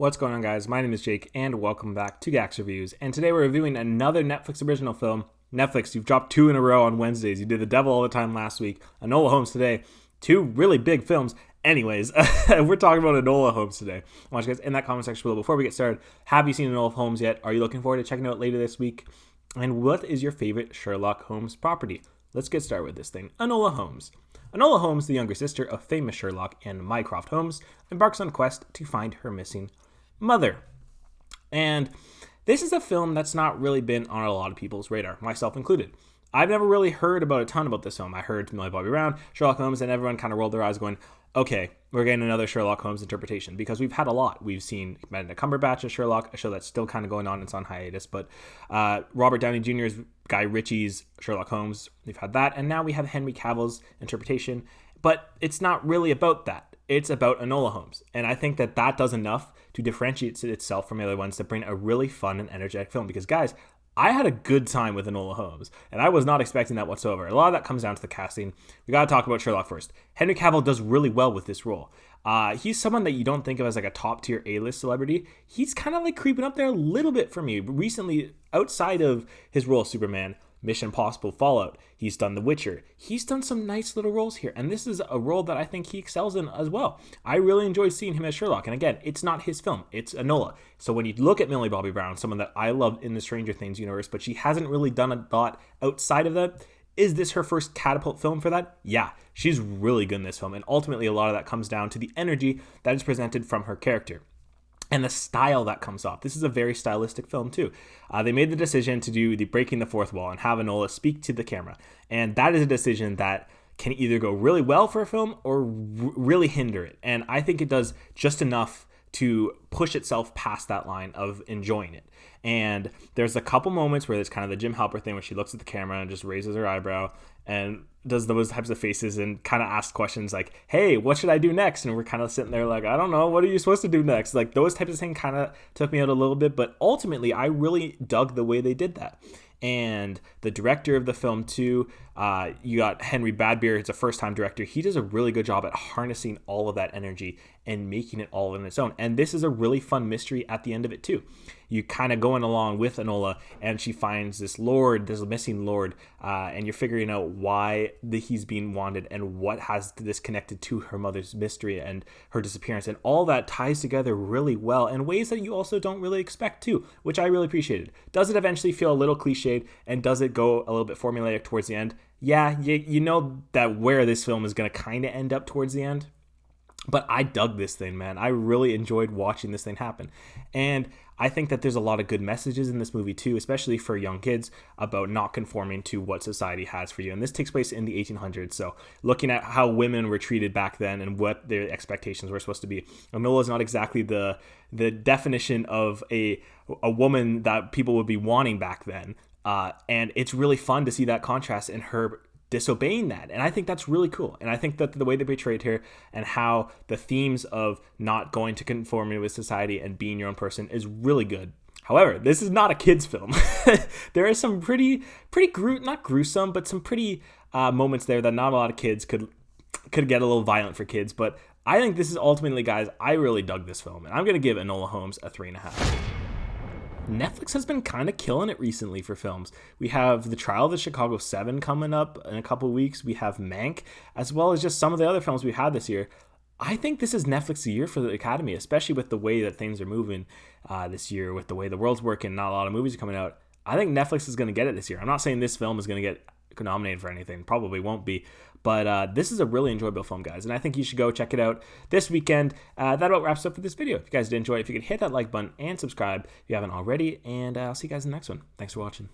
What's going on, guys? My name is Jake, and welcome back to Gax Reviews. And today we're reviewing another Netflix original film. Netflix, you've dropped two in a row on Wednesdays. You did The Devil All the Time last week, Enola Holmes today. Two really big films. Anyways, we're talking about Enola Holmes today. I want you guys in that comment section below. Before we get started, have you seen Enola Holmes yet? Are you looking forward to checking it out later this week? And what is your favorite Sherlock Holmes property? Let's get started with this thing. Enola Holmes. Enola Holmes, the younger sister of famous Sherlock and Mycroft Holmes, embarks on a quest to find her missing mother. And this is a film that's not really been on a lot of people's radar, myself included. I've never really heard about a ton about this film. I heard Millie Bobby Brown, Sherlock Holmes, and everyone kind of rolled their eyes going, okay, we're getting another Sherlock Holmes interpretation, because we've had a lot. We've seen Benedict Cumberbatch as Sherlock, a show that's still kind of going on. It's on hiatus, but Robert Downey Jr.'s Guy Ritchie's Sherlock Holmes, we've had that, and now we have Henry Cavill's interpretation, but it's not really about that. It's about Enola Holmes, and I think that does enough to differentiate itself from the other ones to bring a really fun and energetic film, because guys, I had a good time with Enola Holmes, and I was not expecting that whatsoever. A lot of that comes down to the casting. We got to talk about Sherlock first. Henry Cavill does really well with this role. He's someone that you don't think of as like a top-tier A-list celebrity. He's kind of like creeping up there a little bit for me. Recently, outside of his role as Superman, Mission Impossible, Fallout, he's done The Witcher. He's done some nice little roles here, and this is a role that I think he excels in as well. I really enjoyed seeing him as Sherlock, and again, it's not his film, it's Enola. So when you look at Millie Bobby Brown, someone that I love in the Stranger Things universe, but she hasn't really done a lot outside of that, is this her first catapult film for that? Yeah, she's really good in this film, and ultimately a lot of that comes down to the energy that is presented from her character and the style that comes off. This is a very stylistic film too. They made the decision to do the breaking the fourth wall and have Enola speak to the camera. And that is a decision that can either go really well for a film or really hinder it. And I think it does just enough to push itself past that line of enjoying it. And there's a couple moments where there's kind of the Jim Halpert thing where she looks at the camera and just raises her eyebrow and does those types of faces and kind of asks questions like, hey, what should I do next? And we're kind of sitting there like, I don't know, what are you supposed to do next? Like those types of things kind of took me out a little bit, but ultimately I really dug the way they did that. And the director of the film too, you got Henry Bradbeer. It's a first-time director. He does a really good job at harnessing all of that energy and making it all on its own. And this is a really fun mystery at the end of it too. You kind of going along with Enola, and she finds this missing lord, and you're figuring out why he's being wanted and what has this connected to her mother's mystery and her disappearance. And all that ties together really well in ways that you also don't really expect to, which I really appreciated. Does it eventually feel a little cliched, and does it go a little bit formulaic towards the end? Yeah, you know that where this film is going to kind of end up towards the end. But I dug this thing, man. I really enjoyed watching this thing happen. And I think that there's a lot of good messages in this movie too, especially for young kids, about not conforming to what society has for you. And this takes place in the 1800s. So looking at how women were treated back then and what their expectations were supposed to be. Enola is not exactly the definition of a woman that people would be wanting back then. And it's really fun to see that contrast in her disobeying that, and I think that's really cool. And I think that the way they portrayed her and how the themes of not going to conformity with society and being your own person is really good. However, this is not a kids film. There are some pretty not gruesome, but some pretty moments there that not a lot of kids could get a little violent for kids. But I think this is ultimately, guys, I really dug this film, and I'm gonna give Enola Holmes a 3.5. Netflix has been kind of killing it recently for films. We have The Trial of the Chicago 7 coming up in a couple of weeks. We have Mank, as well as just some of the other films we had this year. I think this is Netflix's year for the Academy, especially with the way that things are moving this year, with the way the world's working, not a lot of movies are coming out. I think Netflix is going to get it this year. I'm not saying this film is going to get nominated for anything. Probably won't be. But this is a really enjoyable film, guys, and I think you should go check it out this weekend. That about wraps up for this video. If you guys did enjoy it, if you could hit that like button and subscribe if you haven't already, and I'll see you guys in the next one. Thanks for watching.